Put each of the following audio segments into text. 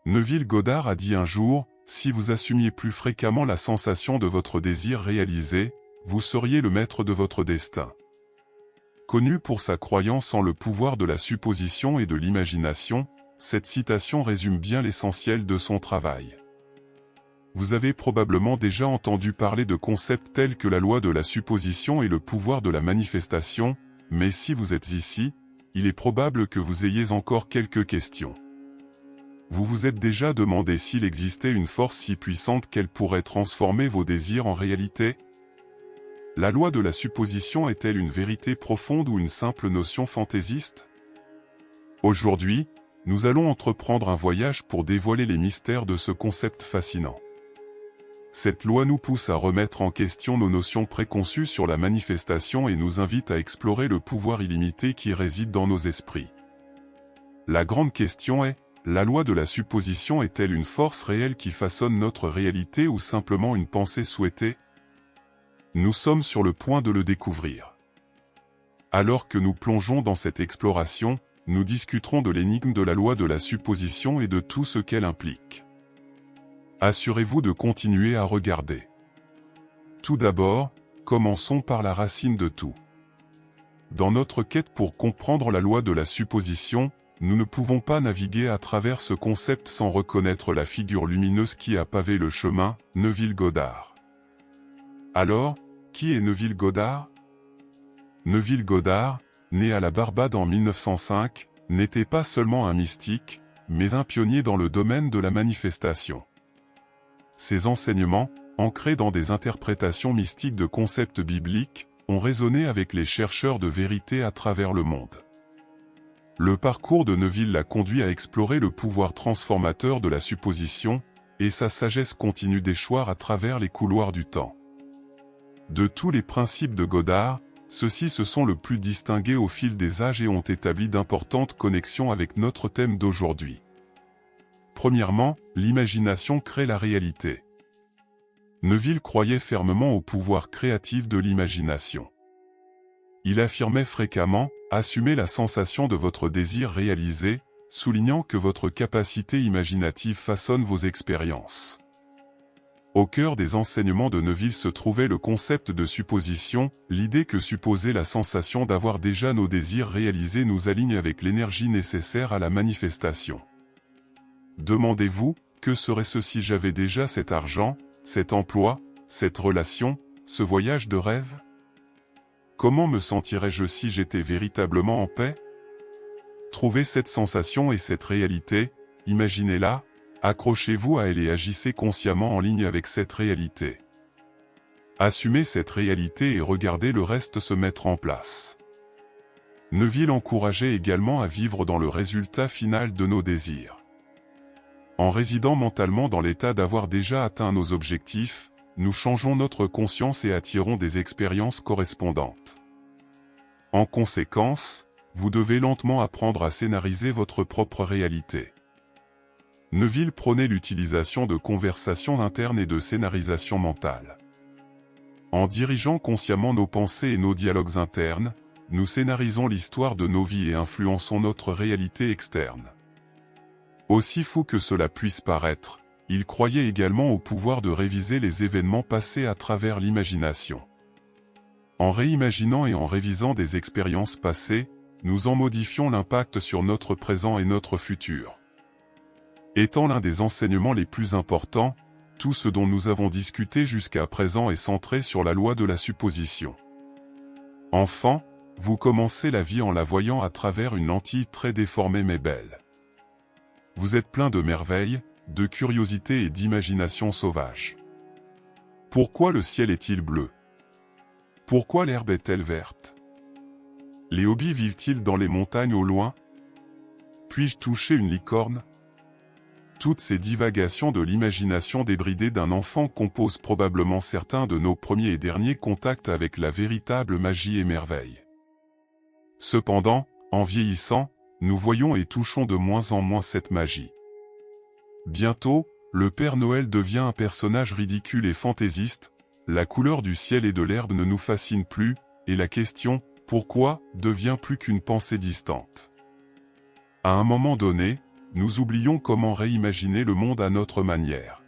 Neville Goddard a dit un jour, si vous assumiez plus fréquemment la sensation de votre désir réalisé, vous seriez le maître de votre destin. Connu pour sa croyance en le pouvoir de la supposition et de l'imagination, cette citation résume bien l'essentiel de son travail. Vous avez probablement déjà entendu parler de concepts tels que la loi de la supposition et le pouvoir de la manifestation, mais si vous êtes ici, il est probable que vous ayez encore quelques questions. Vous vous êtes déjà demandé s'il existait une force si puissante qu'elle pourrait transformer vos désirs en réalité? La loi de la supposition est-elle une vérité profonde ou une simple notion fantaisiste? Aujourd'hui, nous allons entreprendre un voyage pour dévoiler les mystères de ce concept fascinant. Cette loi nous pousse à remettre en question nos notions préconçues sur la manifestation et nous invite à explorer le pouvoir illimité qui réside dans nos esprits. La grande question est, la loi de la supposition est-elle une force réelle qui façonne notre réalité ou simplement une pensée souhaitée? Nous sommes sur le point de le découvrir. Alors que nous plongeons dans cette exploration, nous discuterons de l'énigme de la loi de la supposition et de tout ce qu'elle implique. Assurez-vous de continuer à regarder. Tout d'abord, commençons par la racine de tout. Dans notre quête pour comprendre la loi de la supposition, nous ne pouvons pas naviguer à travers ce concept sans reconnaître la figure lumineuse qui a pavé le chemin, Neville Goddard. Alors, qui est Neville Goddard? Neville Goddard, né à la Barbade en 1905, n'était pas seulement un mystique, mais un pionnier dans le domaine de la manifestation. Ses enseignements, ancrés dans des interprétations mystiques de concepts bibliques, ont résonné avec les chercheurs de vérité à travers le monde. Le parcours de Neville l'a conduit à explorer le pouvoir transformateur de la supposition, et sa sagesse continue d'échoir à travers les couloirs du temps. De tous les principes de Goddard, ceux-ci se sont le plus distingués au fil des âges et ont établi d'importantes connexions avec notre thème d'aujourd'hui. Premièrement, l'imagination crée la réalité. Neville croyait fermement au pouvoir créatif de l'imagination. Il affirmait fréquemment, assumez la sensation de votre désir réalisé, soulignant que votre capacité imaginative façonne vos expériences. Au cœur des enseignements de Neville se trouvait le concept de supposition, l'idée que supposer la sensation d'avoir déjà nos désirs réalisés nous aligne avec l'énergie nécessaire à la manifestation. Demandez-vous, que serait-ce si j'avais déjà cet argent, cet emploi, cette relation, ce voyage de rêve? Comment me sentirais-je si j'étais véritablement en paix? Trouvez cette sensation et cette réalité, imaginez-la, accrochez-vous à elle et agissez consciemment en ligne avec cette réalité. Assumez cette réalité et regardez le reste se mettre en place. Neville encourageait également à vivre dans le résultat final de nos désirs. En résidant mentalement dans l'état d'avoir déjà atteint nos objectifs, nous changeons notre conscience et attirons des expériences correspondantes. En conséquence, vous devez lentement apprendre à scénariser votre propre réalité. Neville prônait l'utilisation de conversations internes et de scénarisation mentale. En dirigeant consciemment nos pensées et nos dialogues internes, nous scénarisons l'histoire de nos vies et influençons notre réalité externe. Aussi fou que cela puisse paraître, il croyait également au pouvoir de réviser les événements passés à travers l'imagination. En réimaginant et en révisant des expériences passées, nous en modifions l'impact sur notre présent et notre futur. Étant l'un des enseignements les plus importants, tout ce dont nous avons discuté jusqu'à présent est centré sur la loi de la supposition. Enfant, vous commencez la vie en la voyant à travers une lentille très déformée mais belle. Vous êtes plein de merveilles, de curiosité et d'imagination sauvage. Pourquoi le ciel est-il bleu? Pourquoi l'herbe est-elle verte? Les hobbies vivent-ils dans les montagnes au loin? Puis-je toucher une licorne? Toutes ces divagations de l'imagination débridée d'un enfant composent probablement certains de nos premiers et derniers contacts avec la véritable magie et merveille. Cependant, en vieillissant, nous voyons et touchons de moins en moins cette magie. Bientôt, le Père Noël devient un personnage ridicule et fantaisiste, la couleur du ciel et de l'herbe ne nous fascine plus, et la question « pourquoi ?» devient plus qu'une pensée distante. À un moment donné, nous oublions comment réimaginer le monde à notre manière.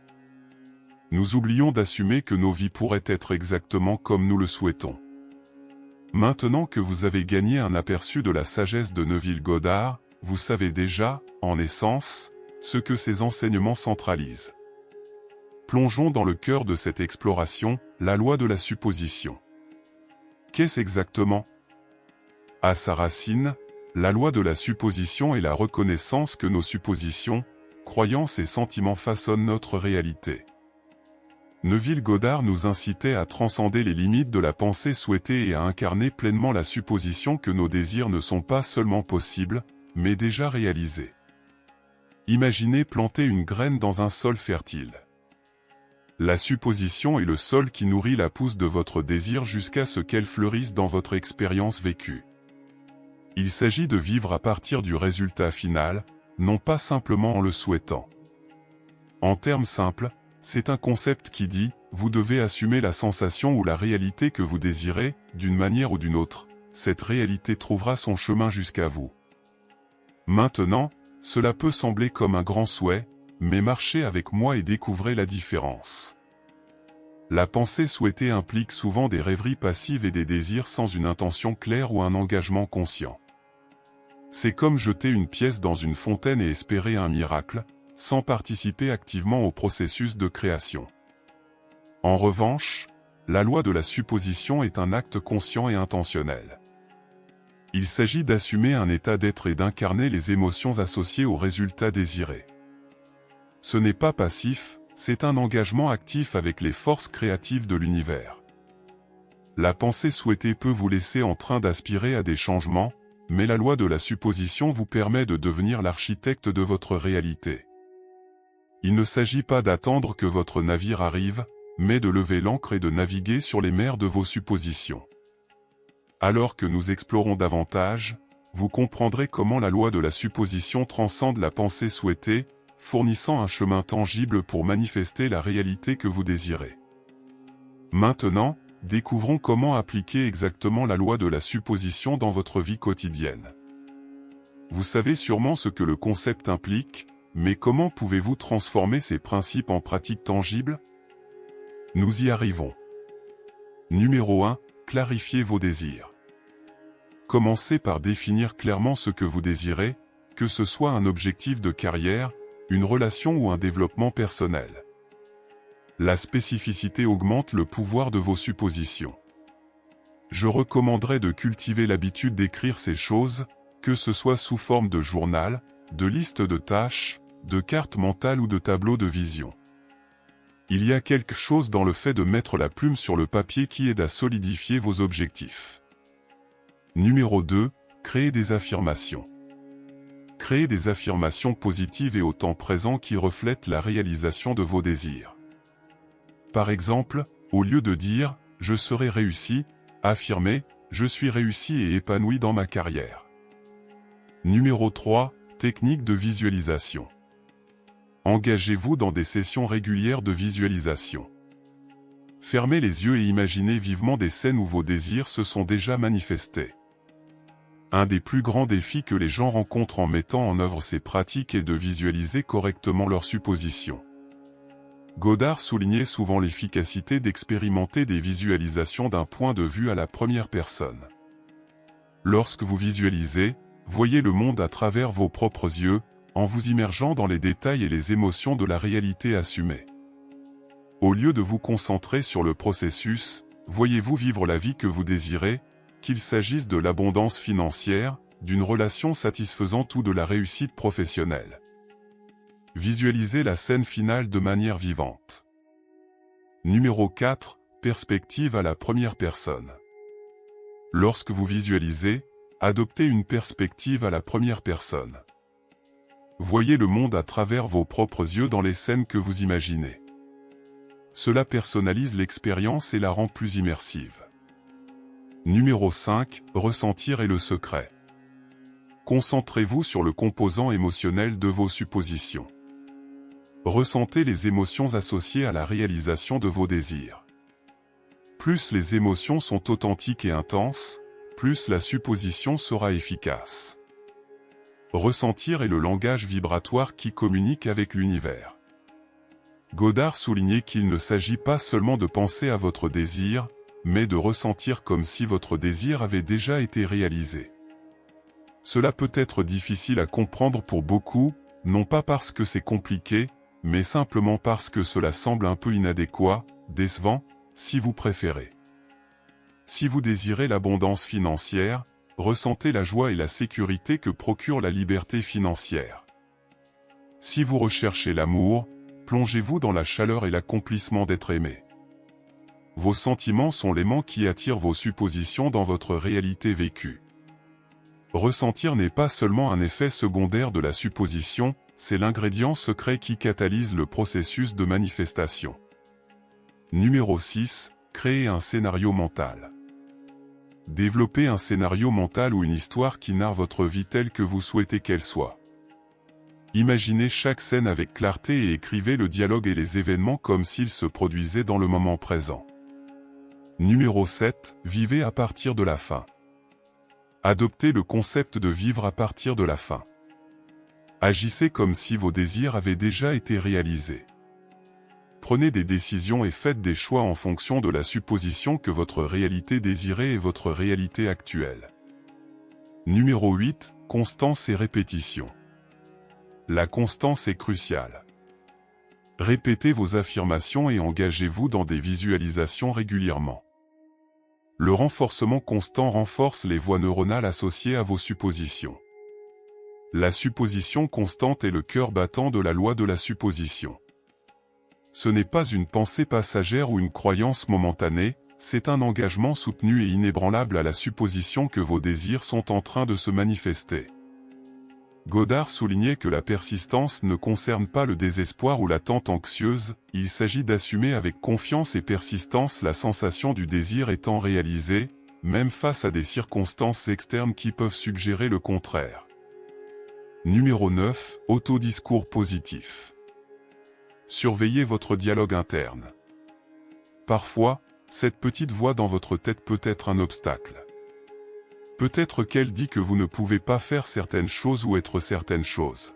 Nous oublions d'assumer que nos vies pourraient être exactement comme nous le souhaitons. Maintenant que vous avez gagné un aperçu de la sagesse de Neville Goddard, vous savez déjà, en essence, ce que ces enseignements centralisent. Plongeons dans le cœur de cette exploration, la loi de la supposition. Qu'est-ce exactement? À sa racine, la loi de la supposition est la reconnaissance que nos suppositions, croyances et sentiments façonnent notre réalité. Neville Goddard nous incitait à transcender les limites de la pensée souhaitée et à incarner pleinement la supposition que nos désirs ne sont pas seulement possibles, mais déjà réalisés. Imaginez planter une graine dans un sol fertile. La supposition est le sol qui nourrit la pousse de votre désir jusqu'à ce qu'elle fleurisse dans votre expérience vécue. Il s'agit de vivre à partir du résultat final, non pas simplement en le souhaitant. En termes simples, c'est un concept qui dit, vous devez assumer la sensation ou la réalité que vous désirez, d'une manière ou d'une autre, cette réalité trouvera son chemin jusqu'à vous. Maintenant, cela peut sembler comme un grand souhait, mais marchez avec moi et découvrez la différence. La pensée souhaitée implique souvent des rêveries passives et des désirs sans une intention claire ou un engagement conscient. C'est comme jeter une pièce dans une fontaine et espérer un miracle, sans participer activement au processus de création. En revanche, la loi de la supposition est un acte conscient et intentionnel. Il s'agit d'assumer un état d'être et d'incarner les émotions associées au résultat désiré. Ce n'est pas passif, c'est un engagement actif avec les forces créatives de l'univers. La pensée souhaitée peut vous laisser en train d'aspirer à des changements, mais la loi de la supposition vous permet de devenir l'architecte de votre réalité. Il ne s'agit pas d'attendre que votre navire arrive, mais de lever l'ancre et de naviguer sur les mers de vos suppositions. Alors que nous explorons davantage, vous comprendrez comment la loi de la supposition transcende la pensée souhaitée, fournissant un chemin tangible pour manifester la réalité que vous désirez. Maintenant, découvrons comment appliquer exactement la loi de la supposition dans votre vie quotidienne. Vous savez sûrement ce que le concept implique, mais comment pouvez-vous transformer ces principes en pratiques tangibles? Nous y arrivons. Numéro 1. Clarifiez vos désirs. Commencez par définir clairement ce que vous désirez, que ce soit un objectif de carrière, une relation ou un développement personnel. La spécificité augmente le pouvoir de vos suppositions. Je recommanderais de cultiver l'habitude d'écrire ces choses, que ce soit sous forme de journal, de liste de tâches, de cartes mentales ou de tableaux de vision. Il y a quelque chose dans le fait de mettre la plume sur le papier qui aide à solidifier vos objectifs. Numéro 2. Créez des affirmations. Créez des affirmations positives et au temps présent qui reflètent la réalisation de vos désirs. Par exemple, au lieu de dire « je serai réussi », affirmez « je suis réussi et épanoui dans ma carrière ». Numéro 3. Technique de visualisation. Engagez-vous dans des sessions régulières de visualisation. Fermez les yeux et imaginez vivement des scènes où vos désirs se sont déjà manifestés. Un des plus grands défis que les gens rencontrent en mettant en œuvre ces pratiques est de visualiser correctement leurs suppositions. Goddard soulignait souvent l'efficacité d'expérimenter des visualisations d'un point de vue à la première personne. Lorsque vous visualisez, voyez le monde à travers vos propres yeux, en vous immergeant dans les détails et les émotions de la réalité assumée. Au lieu de vous concentrer sur le processus, voyez-vous vivre la vie que vous désirez, qu'il s'agisse de l'abondance financière, d'une relation satisfaisante ou de la réussite professionnelle. Visualisez la scène finale de manière vivante. Numéro 4. Perspective à la première personne. Lorsque vous visualisez, adoptez une perspective à la première personne. Voyez le monde à travers vos propres yeux dans les scènes que vous imaginez. Cela personnalise l'expérience et la rend plus immersive. Numéro 5. Ressentir et le secret. Concentrez-vous sur le composant émotionnel de vos suppositions. Ressentez les émotions associées à la réalisation de vos désirs. Plus les émotions sont authentiques et intenses, plus la supposition sera efficace. Ressentir est le langage vibratoire qui communique avec l'univers. Godard soulignait qu'il ne s'agit pas seulement de penser à votre désir, mais de ressentir comme si votre désir avait déjà été réalisé. Cela peut être difficile à comprendre pour beaucoup, non pas parce que c'est compliqué, mais simplement parce que cela semble un peu inadéquat, décevant, si vous préférez. Si vous désirez l'abondance financière, ressentez la joie et la sécurité que procure la liberté financière. Si vous recherchez l'amour, plongez-vous dans la chaleur et l'accomplissement d'être aimé. Vos sentiments sont l'aimant qui attire vos suppositions dans votre réalité vécue. Ressentir n'est pas seulement un effet secondaire de la supposition, c'est l'ingrédient secret qui catalyse le processus de manifestation. Numéro 6. Créer un scénario mental. Développez un scénario mental ou une histoire qui narre votre vie telle que vous souhaitez qu'elle soit. Imaginez chaque scène avec clarté et écrivez le dialogue et les événements comme s'ils se produisaient dans le moment présent. Numéro 7. Vivez à partir de la fin. Adoptez le concept de vivre à partir de la fin. Agissez comme si vos désirs avaient déjà été réalisés. Prenez des décisions et faites des choix en fonction de la supposition que votre réalité désirée est votre réalité actuelle. Numéro 8. Constance et répétition. La constance est cruciale. Répétez vos affirmations et engagez-vous dans des visualisations régulièrement. Le renforcement constant renforce les voies neuronales associées à vos suppositions. La supposition constante est le cœur battant de la loi de la supposition. Ce n'est pas une pensée passagère ou une croyance momentanée, c'est un engagement soutenu et inébranlable à la supposition que vos désirs sont en train de se manifester. Godard soulignait que la persistance ne concerne pas le désespoir ou l'attente anxieuse, il s'agit d'assumer avec confiance et persistance la sensation du désir étant réalisé, même face à des circonstances externes qui peuvent suggérer le contraire. Numéro 9. Autodiscours positif. Surveillez votre dialogue interne. Parfois, cette petite voix dans votre tête peut être un obstacle. Peut-être qu'elle dit que vous ne pouvez pas faire certaines choses ou être certaines choses.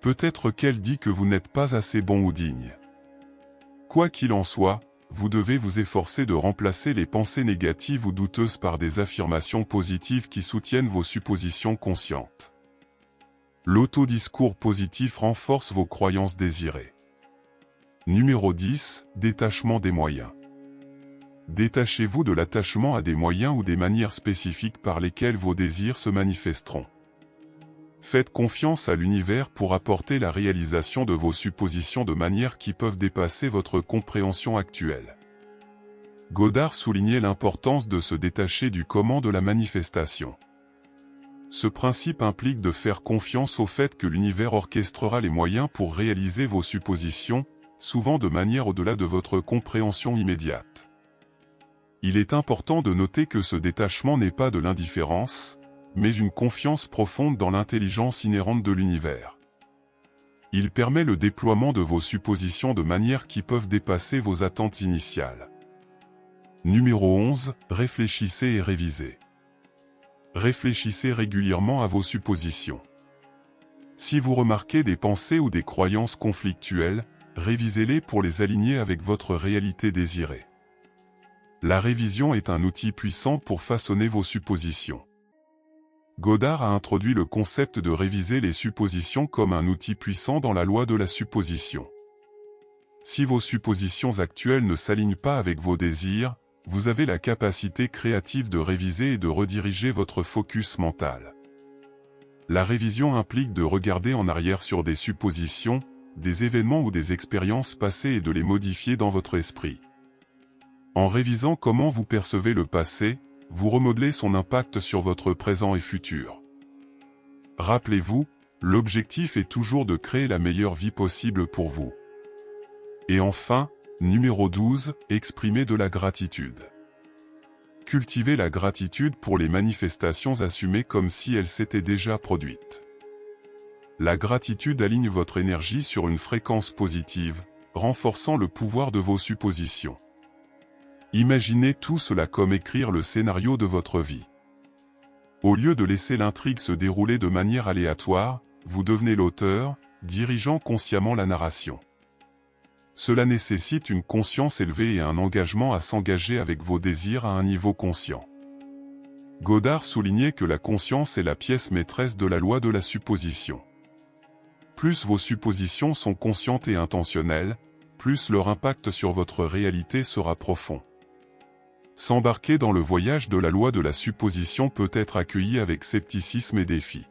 Peut-être qu'elle dit que vous n'êtes pas assez bon ou digne. Quoi qu'il en soit, vous devez vous efforcer de remplacer les pensées négatives ou douteuses par des affirmations positives qui soutiennent vos suppositions conscientes. L'autodiscours positif renforce vos croyances désirées. Numéro 10. Détachement des moyens. Détachez-vous de l'attachement à des moyens ou des manières spécifiques par lesquelles vos désirs se manifesteront. Faites confiance à l'univers pour apporter la réalisation de vos suppositions de manières qui peuvent dépasser votre compréhension actuelle. Godard soulignait l'importance de se détacher du comment de la manifestation. Ce principe implique de faire confiance au fait que l'univers orchestrera les moyens pour réaliser vos suppositions, souvent de manière au-delà de votre compréhension immédiate. Il est important de noter que ce détachement n'est pas de l'indifférence, mais une confiance profonde dans l'intelligence inhérente de l'univers. Il permet le déploiement de vos suppositions de manière qui peuvent dépasser vos attentes initiales. Numéro 11. Réfléchissez et révisez. Réfléchissez régulièrement à vos suppositions. Si vous remarquez des pensées ou des croyances conflictuelles, révisez-les pour les aligner avec votre réalité désirée. La révision est un outil puissant pour façonner vos suppositions. Godard a introduit le concept de réviser les suppositions comme un outil puissant dans la loi de la supposition. Si vos suppositions actuelles ne s'alignent pas avec vos désirs, vous avez la capacité créative de réviser et de rediriger votre focus mental. La révision implique de regarder en arrière sur des suppositions, des événements ou des expériences passées et de les modifier dans votre esprit. En révisant comment vous percevez le passé, vous remodelez son impact sur votre présent et futur. Rappelez-vous, l'objectif est toujours de créer la meilleure vie possible pour vous. Et enfin, numéro 12, exprimez de la gratitude. Cultivez la gratitude pour les manifestations assumées comme si elles s'étaient déjà produites. La gratitude aligne votre énergie sur une fréquence positive, renforçant le pouvoir de vos suppositions. Imaginez tout cela comme écrire le scénario de votre vie. Au lieu de laisser l'intrigue se dérouler de manière aléatoire, vous devenez l'auteur, dirigeant consciemment la narration. Cela nécessite une conscience élevée et un engagement à s'engager avec vos désirs à un niveau conscient. Godard soulignait que la conscience est la pièce maîtresse de la loi de la supposition. Plus vos suppositions sont conscientes et intentionnelles, plus leur impact sur votre réalité sera profond. S'embarquer dans le voyage de la loi de la supposition peut être accueilli avec scepticisme et défi.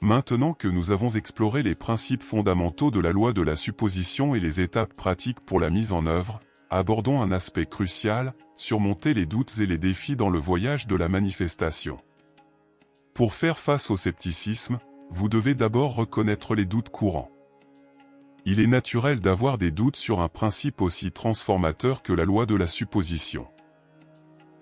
Maintenant que nous avons exploré les principes fondamentaux de la loi de la supposition et les étapes pratiques pour la mise en œuvre, abordons un aspect crucial, surmonter les doutes et les défis dans le voyage de la manifestation. Pour faire face au scepticisme, vous devez d'abord reconnaître les doutes courants. Il est naturel d'avoir des doutes sur un principe aussi transformateur que la loi de la supposition.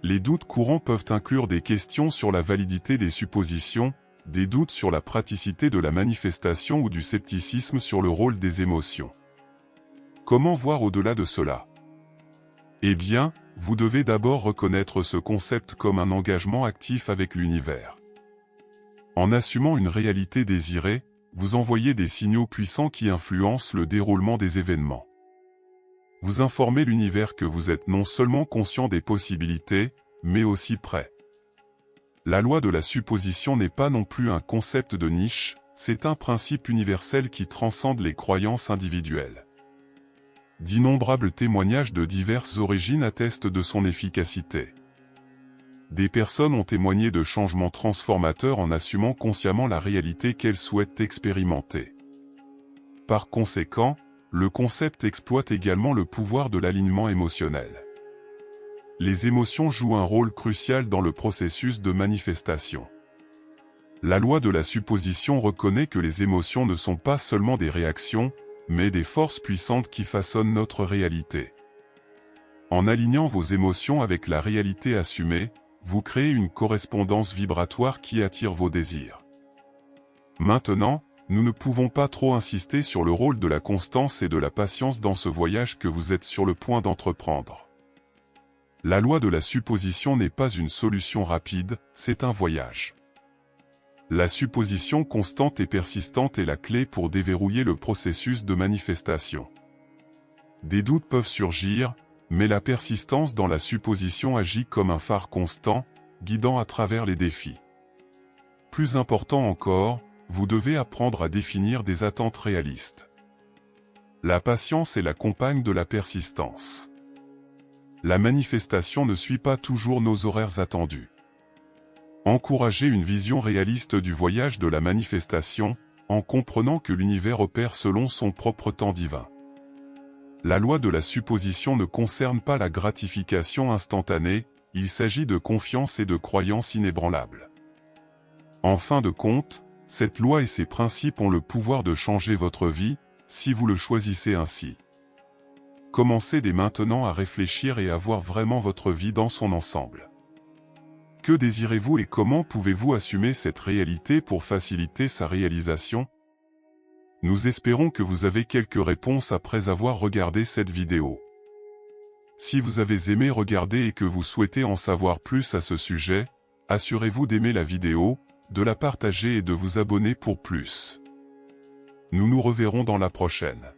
Les doutes courants peuvent inclure des questions sur la validité des suppositions, des doutes sur la praticité de la manifestation ou du scepticisme sur le rôle des émotions. Comment voir au-delà de cela? Eh bien, vous devez d'abord reconnaître ce concept comme un engagement actif avec l'univers. En assumant une réalité désirée, vous envoyez des signaux puissants qui influencent le déroulement des événements. Vous informez l'univers que vous êtes non seulement conscient des possibilités, mais aussi prêt. La loi de la supposition n'est pas non plus un concept de niche, c'est un principe universel qui transcende les croyances individuelles. D'innombrables témoignages de diverses origines attestent de son efficacité. Des personnes ont témoigné de changements transformateurs en assumant consciemment la réalité qu'elles souhaitent expérimenter. Par conséquent, le concept exploite également le pouvoir de l'alignement émotionnel. Les émotions jouent un rôle crucial dans le processus de manifestation. La loi de la supposition reconnaît que les émotions ne sont pas seulement des réactions, mais des forces puissantes qui façonnent notre réalité. En alignant vos émotions avec la réalité assumée, vous créez une correspondance vibratoire qui attire vos désirs. Maintenant, nous ne pouvons pas trop insister sur le rôle de la constance et de la patience dans ce voyage que vous êtes sur le point d'entreprendre. La loi de la supposition n'est pas une solution rapide, c'est un voyage. La supposition constante et persistante est la clé pour déverrouiller le processus de manifestation. Des doutes peuvent surgir, mais la persistance dans la supposition agit comme un phare constant, guidant à travers les défis. Plus important encore, vous devez apprendre à définir des attentes réalistes. La patience est la compagne de la persistance. La manifestation ne suit pas toujours nos horaires attendus. Encouragez une vision réaliste du voyage de la manifestation, en comprenant que l'univers opère selon son propre temps divin. La loi de la supposition ne concerne pas la gratification instantanée, il s'agit de confiance et de croyance inébranlables. En fin de compte, cette loi et ses principes ont le pouvoir de changer votre vie, si vous le choisissez ainsi. Commencez dès maintenant à réfléchir et à voir vraiment votre vie dans son ensemble. Que désirez-vous et comment pouvez-vous assumer cette réalité pour faciliter sa réalisation? Nous espérons que vous avez quelques réponses après avoir regardé cette vidéo. Si vous avez aimé regarder et que vous souhaitez en savoir plus à ce sujet, assurez-vous d'aimer la vidéo, de la partager et de vous abonner pour plus. Nous nous reverrons dans la prochaine.